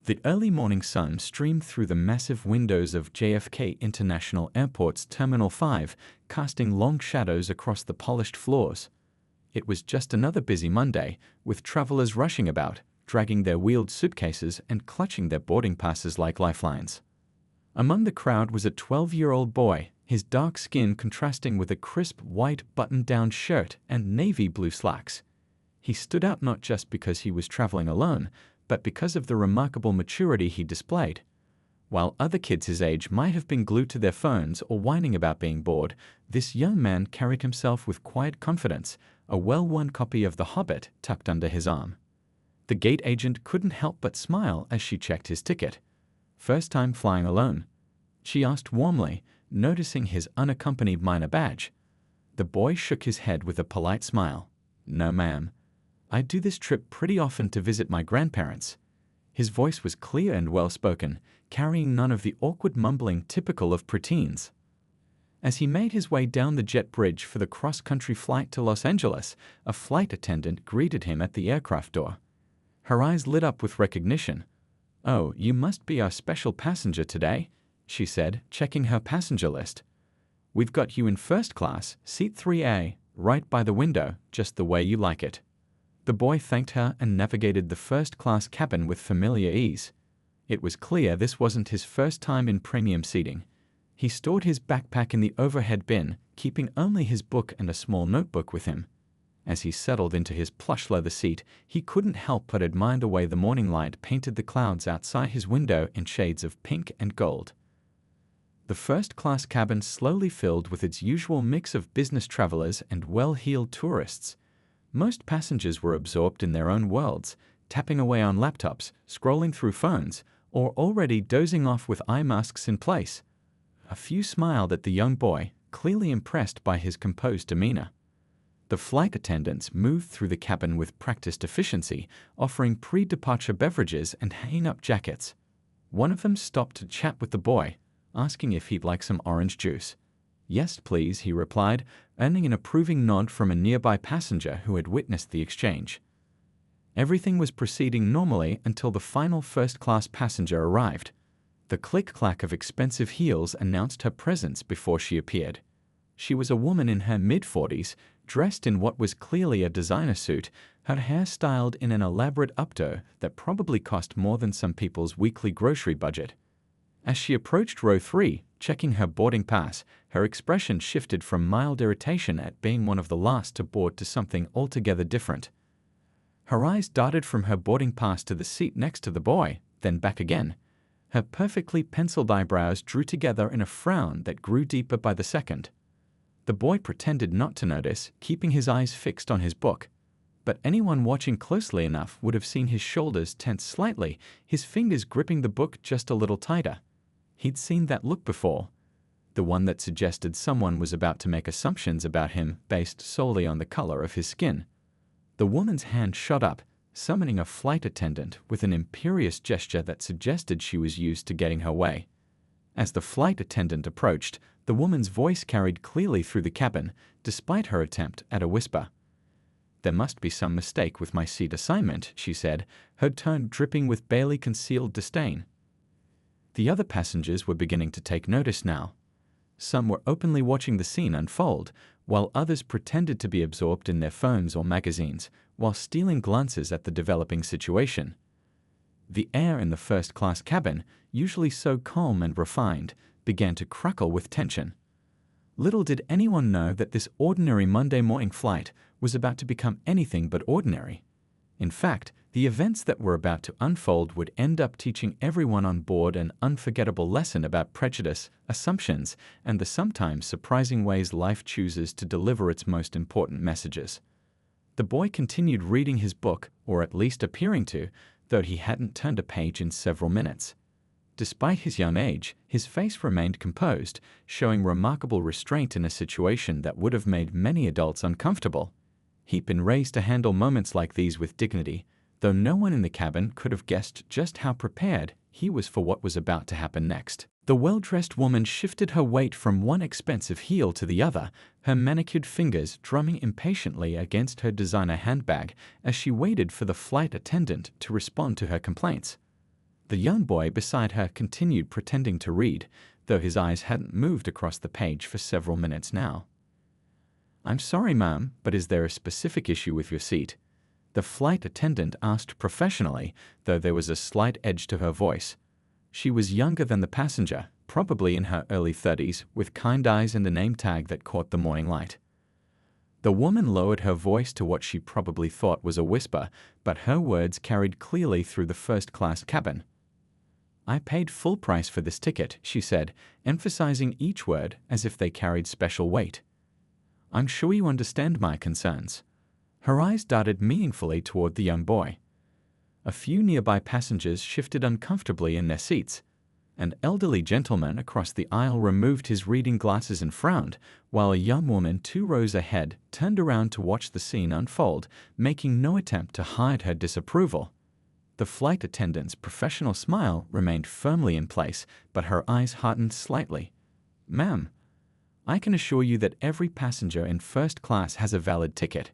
The early morning sun streamed through the massive windows of JFK International Airport's Terminal 5, casting long shadows across the polished floors. It was just another busy Monday, with travelers rushing about, dragging their wheeled suitcases and clutching their boarding passes like lifelines. Among the crowd was a 12-year-old boy, his dark skin contrasting with a crisp white button-down shirt and navy blue slacks. He stood out not just because he was traveling alone, but because of the remarkable maturity he displayed. While other kids his age might have been glued to their phones or whining about being bored, this young man carried himself with quiet confidence, a well-worn copy of The Hobbit tucked under his arm. The gate agent couldn't help but smile as she checked his ticket. "First time flying alone?" she asked warmly, noticing his unaccompanied minor badge. The boy shook his head with a polite smile. "No, ma'am. I do this trip pretty often to visit my grandparents." His voice was clear and well-spoken, carrying none of the awkward mumbling typical of preteens. As he made his way down the jet bridge for the cross-country flight to Los Angeles, a flight attendant greeted him at the aircraft door. Her eyes lit up with recognition. "Oh, you must be our special passenger today," she said, checking her passenger list. "We've got you in first class, seat 3A, right by the window, just the way you like it." The boy thanked her and navigated the first-class cabin with familiar ease. It was clear this wasn't his first time in premium seating. He stored his backpack in the overhead bin, keeping only his book and a small notebook with him. As he settled into his plush leather seat, he couldn't help but admire the way the morning light painted the clouds outside his window in shades of pink and gold. The first-class cabin slowly filled with its usual mix of business travelers and well-heeled tourists. Most passengers were absorbed in their own worlds, tapping away on laptops, scrolling through phones, or already dozing off with eye masks in place. A few smiled at the young boy, clearly impressed by his composed demeanor. The flight attendants moved through the cabin with practiced efficiency, offering pre-departure beverages and hang-up jackets. One of them stopped to chat with the boy, asking if he'd like some orange juice. "Yes, please," he replied, earning an approving nod from a nearby passenger who had witnessed the exchange. Everything was proceeding normally until the final first-class passenger arrived. The click-clack of expensive heels announced her presence before she appeared. She was a woman in her mid-40s, dressed in what was clearly a designer suit, her hair styled in an elaborate updo that probably cost more than some people's weekly grocery budget. As she approached row 3, checking her boarding pass, her expression shifted from mild irritation at being one of the last to board to something altogether different. Her eyes darted from her boarding pass to the seat next to the boy, then back again. Her perfectly penciled eyebrows drew together in a frown that grew deeper by the second. The boy pretended not to notice, keeping his eyes fixed on his book. But anyone watching closely enough would have seen his shoulders tense slightly, his fingers gripping the book just a little tighter. He'd seen that look before, the one that suggested someone was about to make assumptions about him based solely on the color of his skin. The woman's hand shot up, summoning a flight attendant with an imperious gesture that suggested she was used to getting her way. As the flight attendant approached, the woman's voice carried clearly through the cabin, despite her attempt at a whisper. "There must be some mistake with my seat assignment," she said, her tone dripping with barely concealed disdain. The other passengers were beginning to take notice now. Some were openly watching the scene unfold, while others pretended to be absorbed in their phones or magazines, while stealing glances at the developing situation. The air in the first-class cabin, usually so calm and refined, began to crackle with tension. Little did anyone know that this ordinary Monday morning flight was about to become anything but ordinary. In fact, the events that were about to unfold would end up teaching everyone on board an unforgettable lesson about prejudice, assumptions, and the sometimes surprising ways life chooses to deliver its most important messages. The boy continued reading his book, or at least appearing to, though he hadn't turned a page in several minutes. Despite his young age, his face remained composed, showing remarkable restraint in a situation that would have made many adults uncomfortable. He'd been raised to handle moments like these with dignity, though no one in the cabin could have guessed just how prepared he was for what was about to happen next. The well-dressed woman shifted her weight from one expensive heel to the other, her manicured fingers drumming impatiently against her designer handbag as she waited for the flight attendant to respond to her complaints. The young boy beside her continued pretending to read, though his eyes hadn't moved across the page for several minutes now. "I'm sorry, ma'am, but is there a specific issue with your seat?" The flight attendant asked professionally, though there was a slight edge to her voice. She was younger than the passenger, probably in her early 30s, with kind eyes and a name tag that caught the morning light. The woman lowered her voice to what she probably thought was a whisper, but her words carried clearly through the first-class cabin. "I paid full price for this ticket," she said, emphasizing each word as if they carried special weight. "I'm sure you understand my concerns." Her eyes darted meaningfully toward the young boy. A few nearby passengers shifted uncomfortably in their seats. An elderly gentleman across the aisle removed his reading glasses and frowned, while a young woman 2 rows ahead turned around to watch the scene unfold, making no attempt to hide her disapproval. The flight attendant's professional smile remained firmly in place, but her eyes hardened slightly. "Ma'am, I can assure you that every passenger in first class has a valid ticket.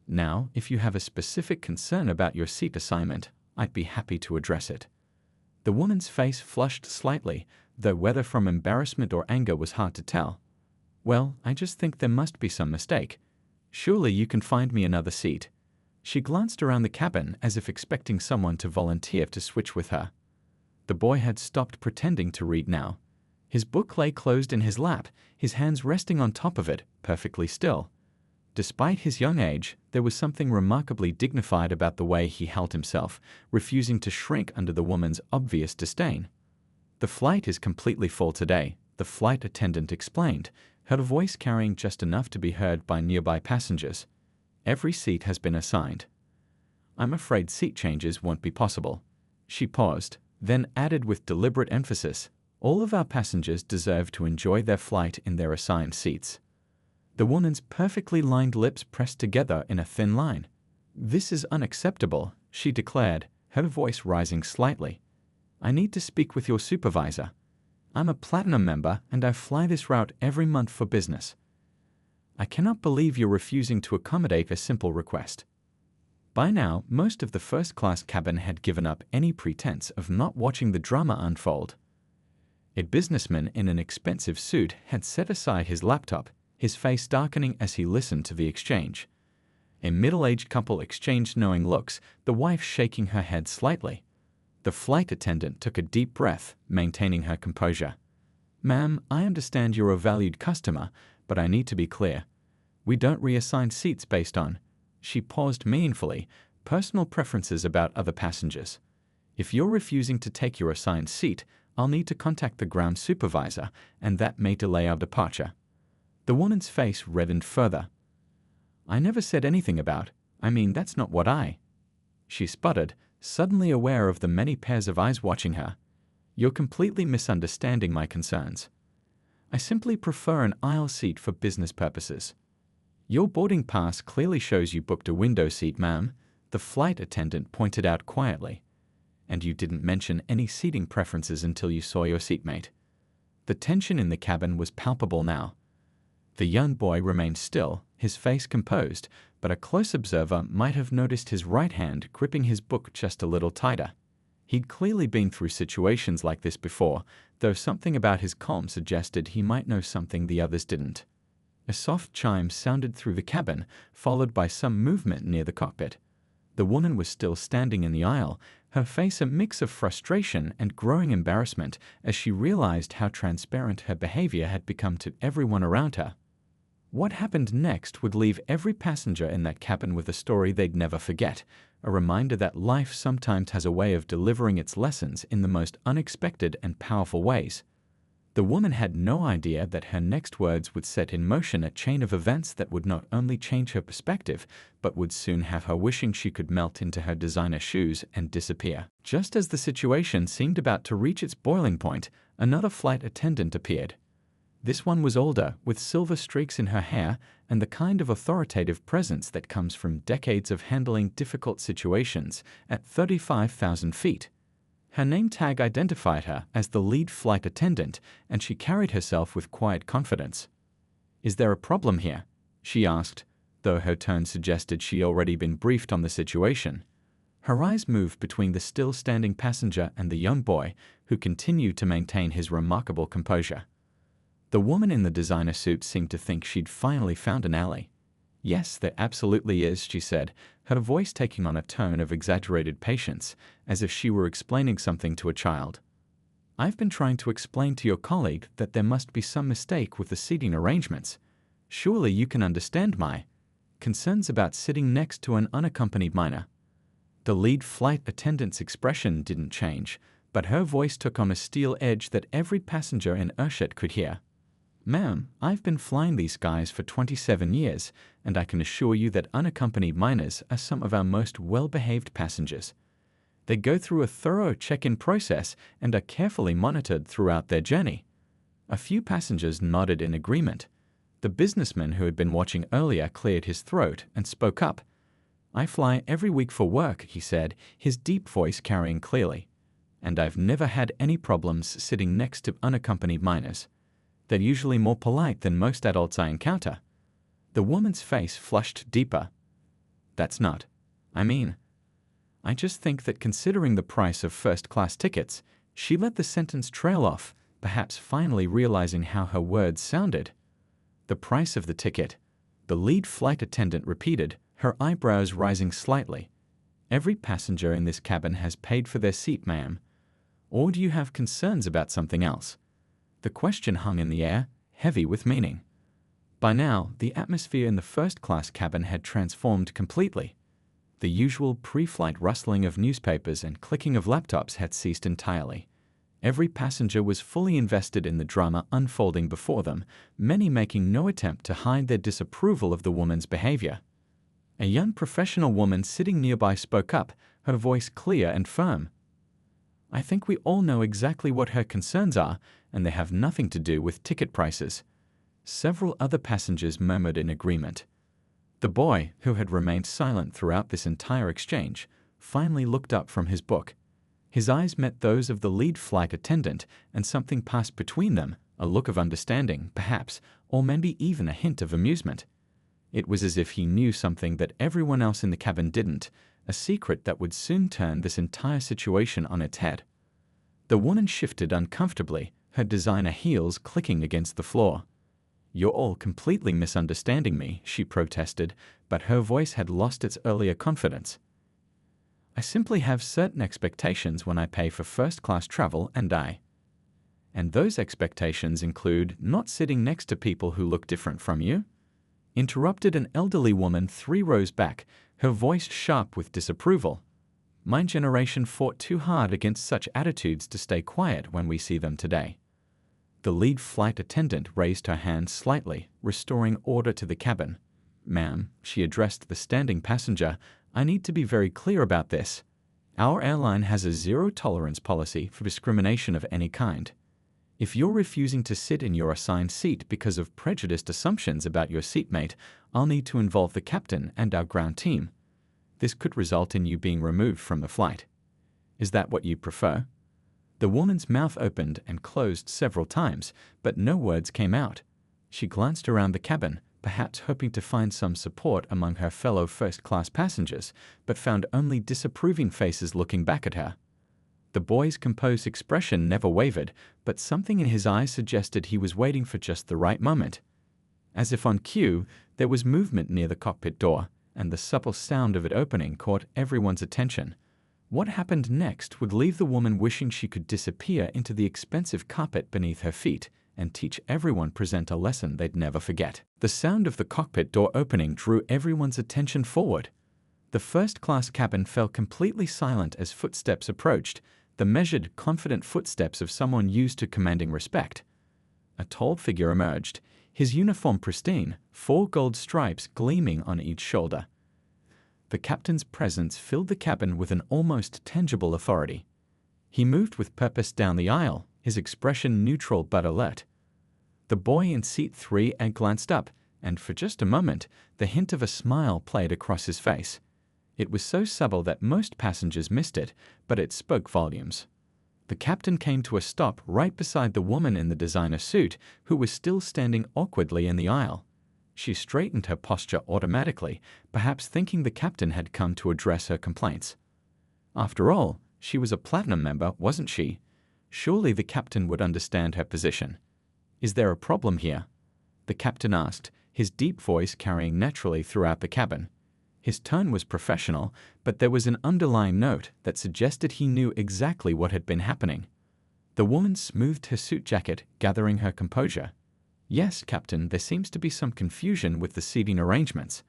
Now, if you have a specific concern about your seat assignment, I'd be happy to address it." The woman's face flushed slightly, though whether from embarrassment or anger was hard to tell. "Well, I just think there must be some mistake. Surely you can find me another seat." She glanced around the cabin as if expecting someone to volunteer to switch with her. The boy had stopped pretending to read now. His book lay closed in his lap, his hands resting on top of it, perfectly still. Despite his young age, there was something remarkably dignified about the way he held himself, refusing to shrink under the woman's obvious disdain. "The flight is completely full today," the flight attendant explained, her voice carrying just enough to be heard by nearby passengers. "Every seat has been assigned. I'm afraid seat changes won't be possible." She paused, then added with deliberate emphasis, "All of our passengers deserve to enjoy their flight in their assigned seats." The woman's perfectly lined lips pressed together in a thin line. "This is unacceptable," she declared, her voice rising slightly. "I need to speak with your supervisor. I'm a Platinum member and I fly this route every month for business. I cannot believe you're refusing to accommodate a simple request." By now, most of the first-class cabin had given up any pretense of not watching the drama unfold. A businessman in an expensive suit had set aside his laptop, his face darkening as he listened to the exchange. A middle-aged couple exchanged knowing looks, the wife shaking her head slightly. The flight attendant took a deep breath, maintaining her composure. "Ma'am, I understand you're a valued customer, but I need to be clear. We don't reassign seats based on," she paused meaningfully, "personal preferences about other passengers. If you're refusing to take your assigned seat, I'll need to contact the ground supervisor, and that may delay our departure." The woman's face reddened further. "I never said anything about, that's not what I—" She sputtered, suddenly aware of the many pairs of eyes watching her. "You're completely misunderstanding my concerns. I simply prefer an aisle seat for business purposes. Your boarding pass clearly shows you booked a window seat, ma'am," the flight attendant pointed out quietly. "And you didn't mention any seating preferences until you saw your seatmate." The tension in the cabin was palpable now. The young boy remained still, his face composed, but a close observer might have noticed his right hand gripping his book just a little tighter. He'd clearly been through situations like this before, though something about his calm suggested he might know something the others didn't. A soft chime sounded through the cabin, followed by some movement near the cockpit. The woman was still standing in the aisle, her face a mix of frustration and growing embarrassment as she realized how transparent her behavior had become to everyone around her. What happened next would leave every passenger in that cabin with a story they'd never forget, a reminder that life sometimes has a way of delivering its lessons in the most unexpected and powerful ways. The woman had no idea that her next words would set in motion a chain of events that would not only change her perspective, but would soon have her wishing she could melt into her designer shoes and disappear. Just as the situation seemed about to reach its boiling point, another flight attendant appeared. This one was older, with silver streaks in her hair and the kind of authoritative presence that comes from decades of handling difficult situations at 35,000 feet. Her name tag identified her as the lead flight attendant, and she carried herself with quiet confidence. "Is there a problem here?" she asked, though her tone suggested she'd already been briefed on the situation. Her eyes moved between the still-standing passenger and the young boy, who continued to maintain his remarkable composure. The woman in the designer suit seemed to think she'd finally found an ally. "Yes, there absolutely is," she said, her voice taking on a tone of exaggerated patience, as if she were explaining something to a child. "I've been trying to explain to your colleague that there must be some mistake with the seating arrangements. Surely you can understand my concerns about sitting next to an unaccompanied minor." The lead flight attendant's expression didn't change, but her voice took on a steel edge that every passenger in Urshet could hear. "Ma'am, I've been flying these skies for 27 years, and I can assure you that unaccompanied minors are some of our most well-behaved passengers. They go through a thorough check-in process and are carefully monitored throughout their journey." A few passengers nodded in agreement. The businessman who had been watching earlier cleared his throat and spoke up. "I fly every week for work," he said, his deep voice carrying clearly. "And I've never had any problems sitting next to unaccompanied minors. They're usually more polite than most adults I encounter." The woman's face flushed deeper. "That's not. I just think that considering the price of first-class tickets," she let the sentence trail off, perhaps finally realizing how her words sounded. "The price of the ticket," the lead flight attendant repeated, her eyebrows rising slightly. "Every passenger in this cabin has paid for their seat, ma'am. Or do you have concerns about something else?" The question hung in the air, heavy with meaning. By now, the atmosphere in the first-class cabin had transformed completely. The usual pre-flight rustling of newspapers and clicking of laptops had ceased entirely. Every passenger was fully invested in the drama unfolding before them, many making no attempt to hide their disapproval of the woman's behavior. A young professional woman sitting nearby spoke up, her voice clear and firm. "I think we all know exactly what her concerns are, and they have nothing to do with ticket prices." Several other passengers murmured in agreement. The boy, who had remained silent throughout this entire exchange, finally looked up from his book. His eyes met those of the lead flight attendant, and something passed between them, a look of understanding, perhaps, or maybe even a hint of amusement. It was as if he knew something that everyone else in the cabin didn't, a secret that would soon turn this entire situation on its head. The woman shifted uncomfortably, her designer heels clicking against the floor. "You're all completely misunderstanding me," she protested, but her voice had lost its earlier confidence. "I simply have certain expectations when I pay for first-class travel, and those expectations include not sitting next to people who look different from you," interrupted an elderly woman 3 rows back, her voice sharp with disapproval. "My generation fought too hard against such attitudes to stay quiet when we see them today." The lead flight attendant raised her hand slightly, restoring order to the cabin. "Ma'am," she addressed the standing passenger, "I need to be very clear about this. Our airline has a zero-tolerance policy for discrimination of any kind. If you're refusing to sit in your assigned seat because of prejudiced assumptions about your seatmate, I'll need to involve the captain and our ground team. This could result in you being removed from the flight. Is that what you prefer?" The woman's mouth opened and closed several times, but no words came out. She glanced around the cabin, perhaps hoping to find some support among her fellow first-class passengers, but found only disapproving faces looking back at her. The boy's composed expression never wavered, but something in his eyes suggested he was waiting for just the right moment. As if on cue, there was movement near the cockpit door, and the supple sound of it opening caught everyone's attention. What happened next would leave the woman wishing she could disappear into the expensive carpet beneath her feet and teach everyone present a lesson they'd never forget. The sound of the cockpit door opening drew everyone's attention forward. The first-class cabin fell completely silent as footsteps approached, the measured, confident footsteps of someone used to commanding respect. A tall figure emerged, his uniform pristine, 4 gold stripes gleaming on each shoulder. The captain's presence filled the cabin with an almost tangible authority. He moved with purpose down the aisle, his expression neutral but alert. The boy in seat 3 had glanced up, and for just a moment, the hint of a smile played across his face. It was so subtle that most passengers missed it, but it spoke volumes. The captain came to a stop right beside the woman in the designer suit, who was still standing awkwardly in the aisle. She straightened her posture automatically, perhaps thinking the captain had come to address her complaints. After all, she was a Platinum member, wasn't she? Surely the captain would understand her position. "Is there a problem here?" the captain asked, his deep voice carrying naturally throughout the cabin. His tone was professional, but there was an underlying note that suggested he knew exactly what had been happening. The woman smoothed her suit jacket, gathering her composure. "Yes, Captain, there seems to be some confusion with the seating arrangements.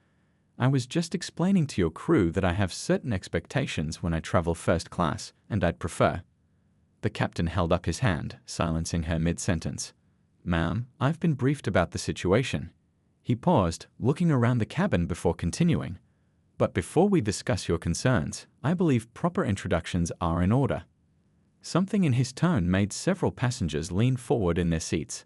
I was just explaining to your crew that I have certain expectations when I travel first class, and I'd prefer—" The captain held up his hand, silencing her mid-sentence. "Ma'am, I've been briefed about the situation." He paused, looking around the cabin before continuing. "But before we discuss your concerns, I believe proper introductions are in order." Something in his tone made several passengers lean forward in their seats.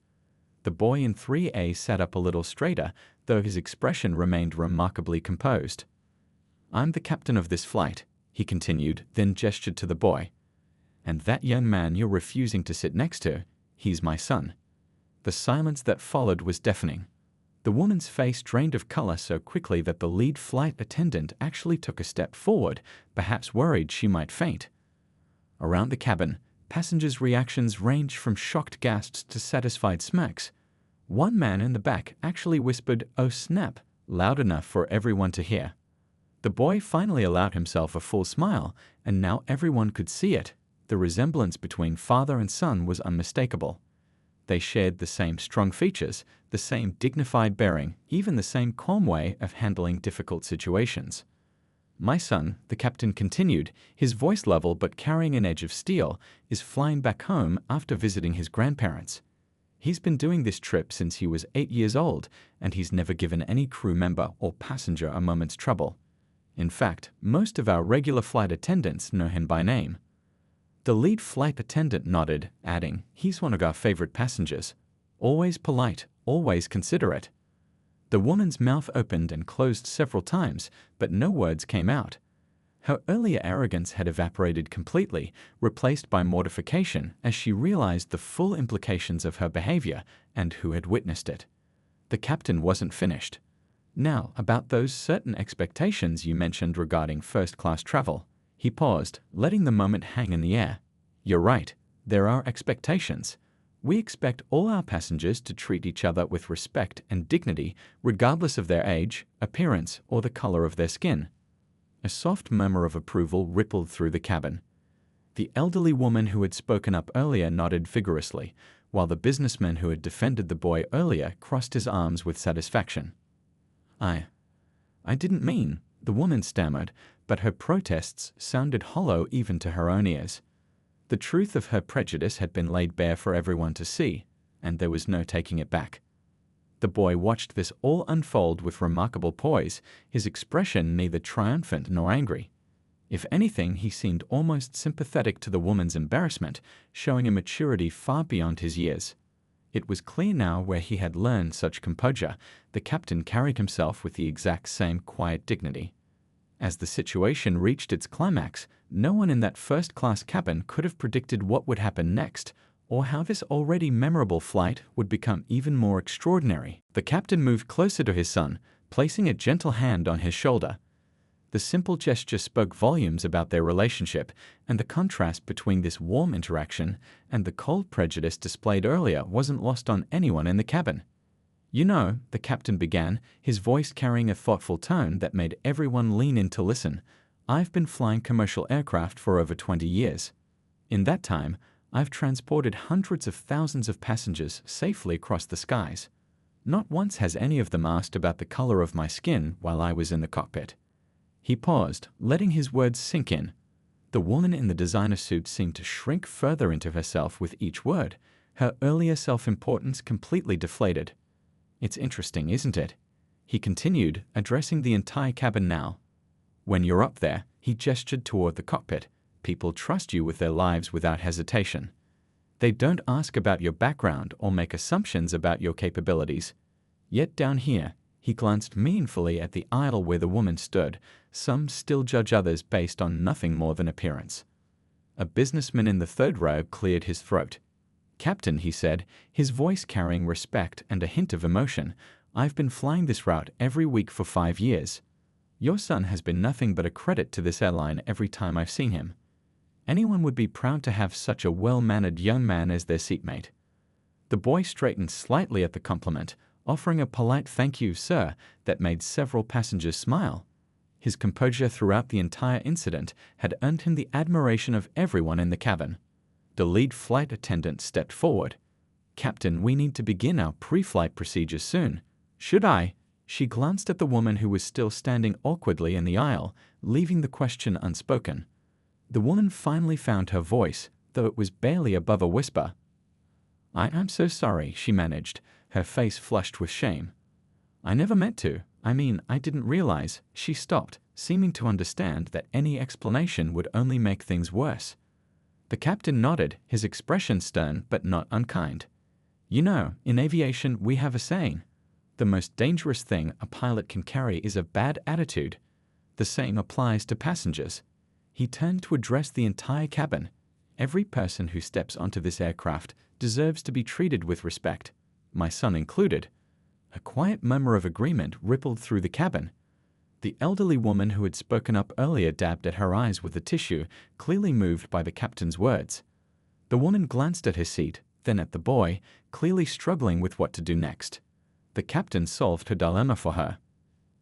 The boy in 3A sat up a little straighter, though his expression remained remarkably composed. "I'm the captain of this flight," he continued, then gestured to the boy. "And that young man you're refusing to sit next to, he's my son." The silence that followed was deafening. The woman's face drained of color so quickly that the lead flight attendant actually took a step forward, perhaps worried she might faint. Around the cabin, passengers' reactions ranged from shocked gasps to satisfied smirks. One man in the back actually whispered, "Oh snap," loud enough for everyone to hear. The boy finally allowed himself a full smile, and now everyone could see it. The resemblance between father and son was unmistakable. They shared the same strong features, the same dignified bearing, even the same calm way of handling difficult situations. "My son," the captain continued, his voice level but carrying an edge of steel, "is flying back home after visiting his grandparents. He's been doing this trip since he was 8 years old, and he's never given any crew member or passenger a moment's trouble. In fact, most of our regular flight attendants know him by name." The lead flight attendant nodded, adding, "He's one of our favorite passengers. Always polite, always considerate." The woman's mouth opened and closed several times, but no words came out. Her earlier arrogance had evaporated completely, replaced by mortification as she realized the full implications of her behavior and who had witnessed it. The captain wasn't finished. "Now, about those certain expectations you mentioned regarding first-class travel." He paused, letting the moment hang in the air. "You're right. There are expectations. We expect all our passengers to treat each other with respect and dignity, regardless of their age, appearance, or the color of their skin." A soft murmur of approval rippled through the cabin. The elderly woman who had spoken up earlier nodded vigorously, while the businessman who had defended the boy earlier crossed his arms with satisfaction. I didn't mean," the woman stammered, but her protests sounded hollow even to her own ears. The truth of her prejudice had been laid bare for everyone to see, and there was no taking it back. The boy watched this all unfold with remarkable poise, his expression neither triumphant nor angry. If anything, he seemed almost sympathetic to the woman's embarrassment, showing a maturity far beyond his years. It was clear now where he had learned such composure. The captain carried himself with the exact same quiet dignity. As the situation reached its climax, no one in that first-class cabin could have predicted what would happen next, or how this already memorable flight would become even more extraordinary. The captain moved closer to his son, placing a gentle hand on his shoulder. The simple gesture spoke volumes about their relationship, and the contrast between this warm interaction and the cold prejudice displayed earlier wasn't lost on anyone in the cabin. "You know," the captain began, his voice carrying a thoughtful tone that made everyone lean in to listen, "I've been flying commercial aircraft for over 20 years. In that time, I've transported hundreds of thousands of passengers safely across the skies. Not once has any of them asked about the color of my skin while I was in the cockpit." He paused, letting his words sink in. The woman in the designer suit seemed to shrink further into herself with each word, her earlier self-importance completely deflated. "It's interesting, isn't it?" he continued, addressing the entire cabin now. "When you're up there," he gestured toward the cockpit, "people trust you with their lives without hesitation. They don't ask about your background or make assumptions about your capabilities. Yet down here," he glanced meaningfully at the aisle where the woman stood, "some still judge others based on nothing more than appearance." A businessman in the third row cleared his throat. "Captain," he said, his voice carrying respect and a hint of emotion, "I've been flying this route every week for 5 years. Your son has been nothing but a credit to this airline every time I've seen him. Anyone would be proud to have such a well-mannered young man as their seatmate." The boy straightened slightly at the compliment, offering a polite "thank you, sir," that made several passengers smile. His composure throughout the entire incident had earned him the admiration of everyone in the cabin. The lead flight attendant stepped forward. "Captain, we need to begin our pre-flight procedures soon. Should I?" She glanced at the woman who was still standing awkwardly in the aisle, leaving the question unspoken. The woman finally found her voice, though it was barely above a whisper. I'm so sorry," she managed, her face flushed with shame. "I never meant to. I didn't realize." She stopped, seeming to understand that any explanation would only make things worse. The captain nodded, his expression stern but not unkind. "You know, in aviation we have a saying. The most dangerous thing a pilot can carry is a bad attitude. The same applies to passengers." He turned to address the entire cabin. "Every person who steps onto this aircraft deserves to be treated with respect, my son included." A quiet murmur of agreement rippled through the cabin. The elderly woman who had spoken up earlier dabbed at her eyes with a tissue, clearly moved by the captain's words. The woman glanced at her seat, then at the boy, clearly struggling with what to do next. The captain solved her dilemma for her.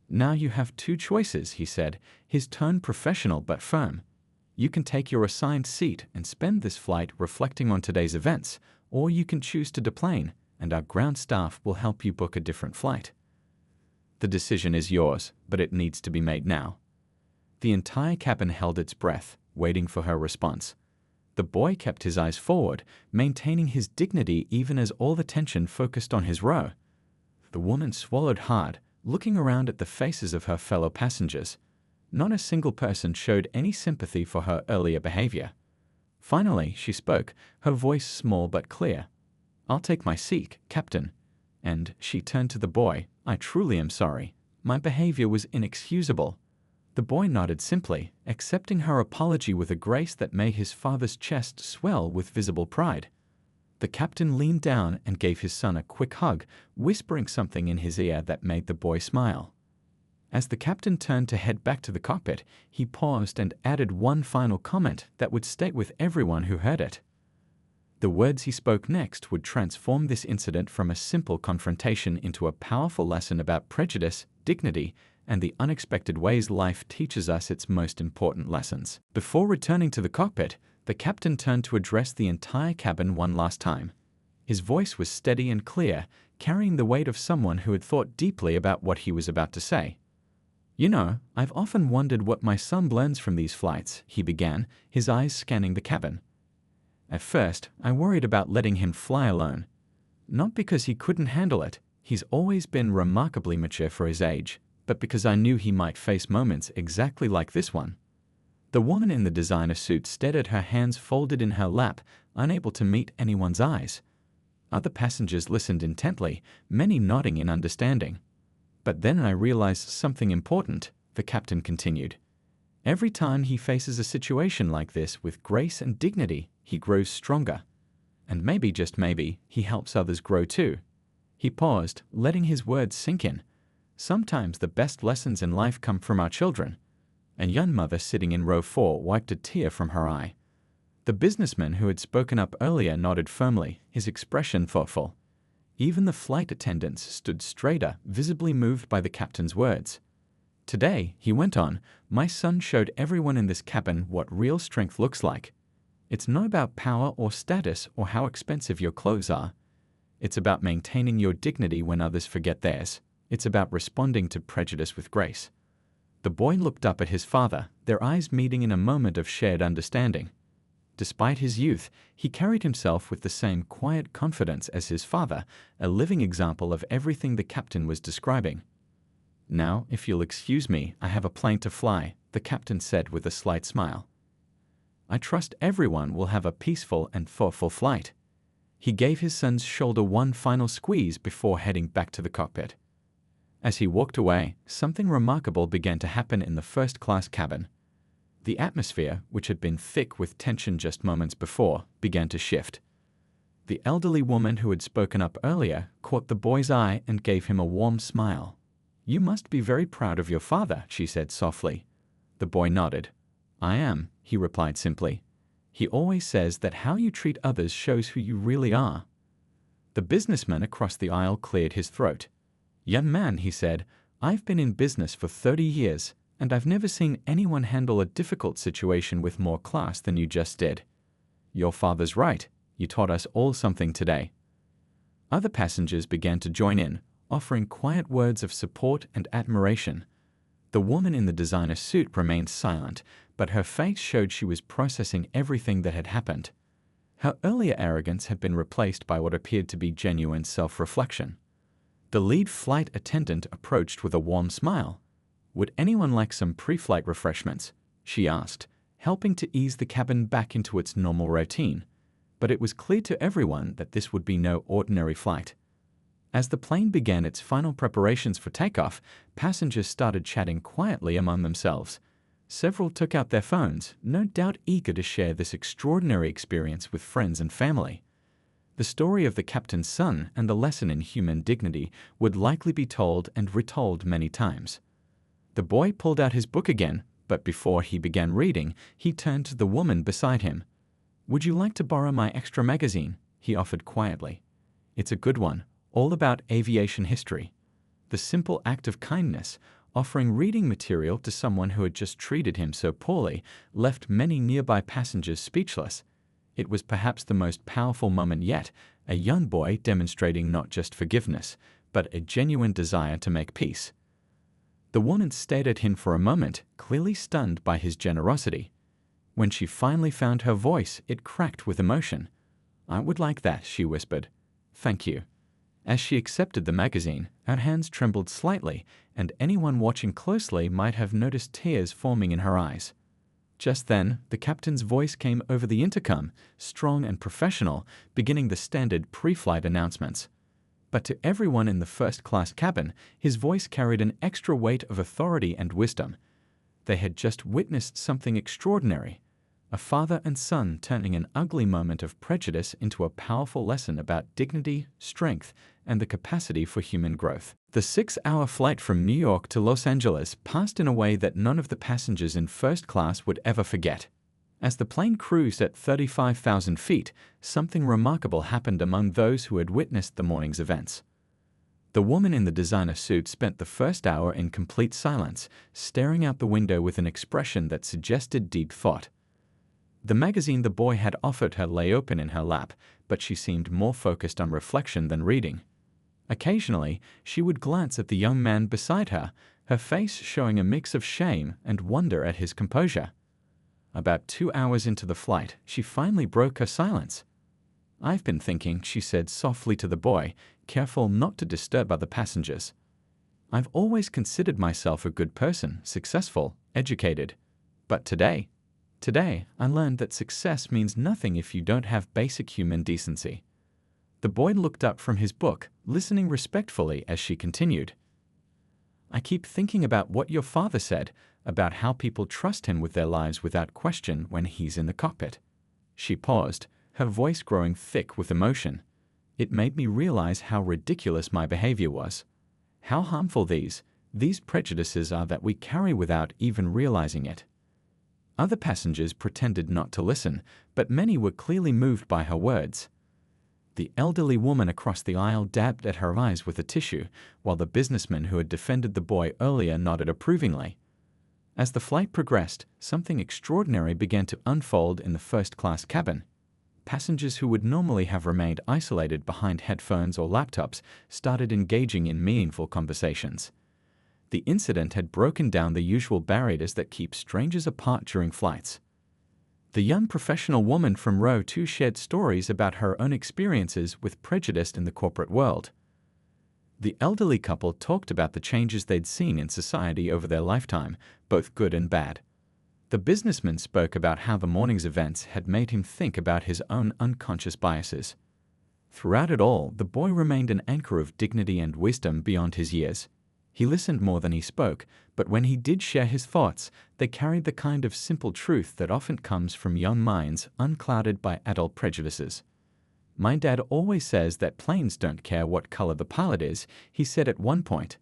"Now you have two choices," he said, his tone professional but firm. "You can take your assigned seat and spend this flight reflecting on today's events, or you can choose to deplane, and our ground staff will help you book a different flight. The decision is yours, but it needs to be made now." The entire cabin held its breath, waiting for her response. The boy kept his eyes forward, maintaining his dignity even as all the tension focused on his row. The woman swallowed hard, looking around at the faces of her fellow passengers. Not a single person showed any sympathy for her earlier behavior. Finally, she spoke, her voice small but clear. "I'll take my seat, Captain." And she turned to the boy. "I truly am sorry. My behavior was inexcusable." The boy nodded simply, accepting her apology with a grace that made his father's chest swell with visible pride. The captain leaned down and gave his son a quick hug, whispering something in his ear that made the boy smile. As the captain turned to head back to the cockpit, he paused and added one final comment that would stay with everyone who heard it. The words he spoke next would transform this incident from a simple confrontation into a powerful lesson about prejudice, dignity, and the unexpected ways life teaches us its most important lessons. Before returning to the cockpit, the captain turned to address the entire cabin one last time. His voice was steady and clear, carrying the weight of someone who had thought deeply about what he was about to say. "You know, I've often wondered what my son learns from these flights," he began, his eyes scanning the cabin. "At first, I worried about letting him fly alone. Not because he couldn't handle it, he's always been remarkably mature for his age, but because I knew he might face moments exactly like this one." The woman in the designer suit stared at her hands folded in her lap, unable to meet anyone's eyes. Other passengers listened intently, many nodding in understanding. "But then I realized something important," the captain continued. "Every time he faces a situation like this with grace and dignity, he grows stronger. And maybe, just maybe, he helps others grow too." He paused, letting his words sink in. "Sometimes the best lessons in life come from our children." A young mother sitting in row 4 wiped a tear from her eye. The businessman who had spoken up earlier nodded firmly, his expression thoughtful. Even the flight attendants stood straighter, visibly moved by the captain's words. "Today," he went on, "my son showed everyone in this cabin what real strength looks like. It's not about power or status or how expensive your clothes are. It's about maintaining your dignity when others forget theirs. It's about responding to prejudice with grace." The boy looked up at his father, their eyes meeting in a moment of shared understanding. Despite his youth, he carried himself with the same quiet confidence as his father, a living example of everything the captain was describing. "Now, if you'll excuse me, I have a plane to fly," the captain said with a slight smile. "I trust everyone will have a peaceful and thoughtful flight." He gave his son's shoulder one final squeeze before heading back to the cockpit. As he walked away, something remarkable began to happen in the first-class cabin. The atmosphere, which had been thick with tension just moments before, began to shift. The elderly woman who had spoken up earlier caught the boy's eye and gave him a warm smile. "You must be very proud of your father," she said softly. The boy nodded. "I am," he replied simply. "He always says that how you treat others shows who you really are." The businessman across the aisle cleared his throat. "Young man," he said, "I've been in business for 30 years, and I've never seen anyone handle a difficult situation with more class than you just did. Your father's right. You taught us all something today." Other passengers began to join in, offering quiet words of support and admiration. The woman in the designer suit remained silent, but her face showed she was processing everything that had happened. Her earlier arrogance had been replaced by what appeared to be genuine self-reflection. The lead flight attendant approached with a warm smile. "Would anyone like some pre-flight refreshments?" she asked, helping to ease the cabin back into its normal routine. But it was clear to everyone that this would be no ordinary flight. As the plane began its final preparations for takeoff, passengers started chatting quietly among themselves. Several took out their phones, no doubt eager to share this extraordinary experience with friends and family. The story of the captain's son and the lesson in human dignity would likely be told and retold many times. The boy pulled out his book again, but before he began reading, he turned to the woman beside him. "Would you like to borrow my extra magazine?" he offered quietly. "It's a good one, all about aviation history." The simple act of kindness, offering reading material to someone who had just treated him so poorly, left many nearby passengers speechless. It was perhaps the most powerful moment yet, a young boy demonstrating not just forgiveness, but a genuine desire to make peace. The woman stared at him for a moment, clearly stunned by his generosity. When she finally found her voice, it cracked with emotion. "I would like that," she whispered. "Thank you." As she accepted the magazine, her hands trembled slightly, and anyone watching closely might have noticed tears forming in her eyes. Just then, the captain's voice came over the intercom, strong and professional, beginning the standard pre-flight announcements. But to everyone in the first-class cabin, his voice carried an extra weight of authority and wisdom. They had just witnessed something extraordinary. A father and son turning an ugly moment of prejudice into a powerful lesson about dignity, strength, and the capacity for human growth. The 6-hour flight from New York to Los Angeles passed in a way that none of the passengers in first class would ever forget. As the plane cruised at 35,000 feet, something remarkable happened among those who had witnessed the morning's events. The woman in the designer suit spent the first hour in complete silence, staring out the window with an expression that suggested deep thought. The magazine the boy had offered her lay open in her lap, but she seemed more focused on reflection than reading. Occasionally, she would glance at the young man beside her, her face showing a mix of shame and wonder at his composure. About 2 hours into the flight, she finally broke her silence. "I've been thinking," she said softly to the boy, careful not to disturb other passengers. "I've always considered myself a good person, successful, educated. But today I learned that success means nothing if you don't have basic human decency." The boy looked up from his book, listening respectfully as she continued. "I keep thinking about what your father said, about how people trust him with their lives without question when he's in the cockpit." She paused, her voice growing thick with emotion. "It made me realize how ridiculous my behavior was. How harmful these prejudices are that we carry without even realizing it." Other passengers pretended not to listen, but many were clearly moved by her words. The elderly woman across the aisle dabbed at her eyes with a tissue, while the businessman who had defended the boy earlier nodded approvingly. As the flight progressed, something extraordinary began to unfold in the first-class cabin. Passengers who would normally have remained isolated behind headphones or laptops started engaging in meaningful conversations. The incident had broken down the usual barriers that keep strangers apart during flights. The young professional woman from row 2 shared stories about her own experiences with prejudice in the corporate world. The elderly couple talked about the changes they'd seen in society over their lifetime, both good and bad. The businessman spoke about how the morning's events had made him think about his own unconscious biases. Throughout it all, the boy remained an anchor of dignity and wisdom beyond his years. He listened more than he spoke, but when he did share his thoughts, they carried the kind of simple truth that often comes from young minds unclouded by adult prejudices. "My dad always says that planes don't care what color the pilot is," he said at one point.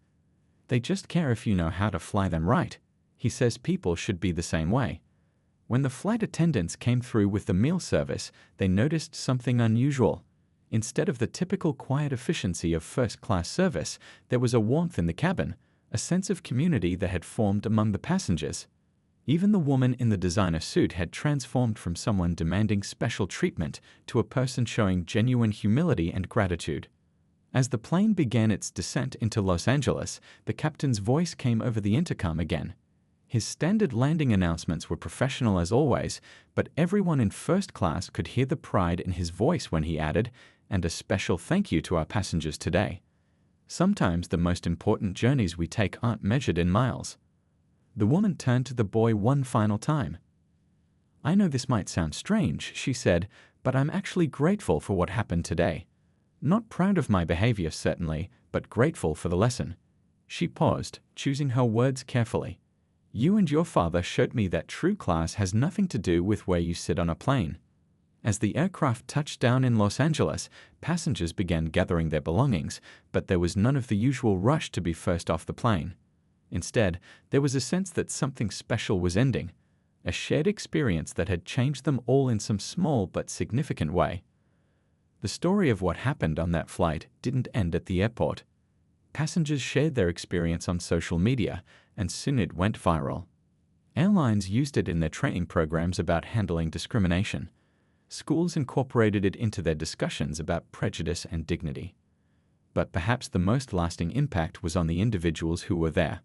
They just care if you know how to fly them right. He says people should be the same way. When the flight attendants came through with the meal service, they noticed something unusual. Instead of the typical quiet efficiency of first-class service, there was a warmth in the cabin, a sense of community that had formed among the passengers. Even the woman in the designer suit had transformed from someone demanding special treatment to a person showing genuine humility and gratitude. As the plane began its descent into Los Angeles, the captain's voice came over the intercom again. His standard landing announcements were professional as always, but everyone in first class could hear the pride in his voice when he added, "And a special thank you to our passengers today. Sometimes the most important journeys we take aren't measured in miles." The woman turned to the boy one final time. "I know this might sound strange," she said, "but I'm actually grateful for what happened today. Not proud of my behavior, certainly, but grateful for the lesson." She paused, choosing her words carefully. "You and your father showed me that true class has nothing to do with where you sit on a plane." As the aircraft touched down in Los Angeles, passengers began gathering their belongings, but there was none of the usual rush to be first off the plane. Instead, there was a sense that something special was ending, a shared experience that had changed them all in some small but significant way. The story of what happened on that flight didn't end at the airport. Passengers shared their experience on social media, and soon it went viral. Airlines used it in their training programs about handling discrimination. Schools incorporated it into their discussions about prejudice and dignity. But perhaps the most lasting impact was on the individuals who were there.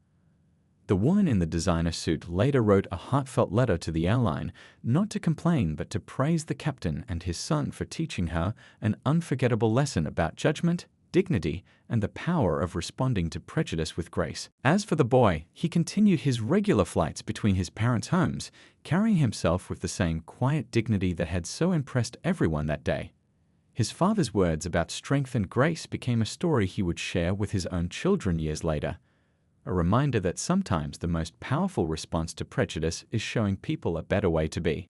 The woman in the designer suit later wrote a heartfelt letter to the airline, not to complain but to praise the captain and his son for teaching her an unforgettable lesson about judgment, dignity, and the power of responding to prejudice with grace. As for the boy, he continued his regular flights between his parents' homes, carrying himself with the same quiet dignity that had so impressed everyone that day. His father's words about strength and grace became a story he would share with his own children years later, a reminder that sometimes the most powerful response to prejudice is showing people a better way to be.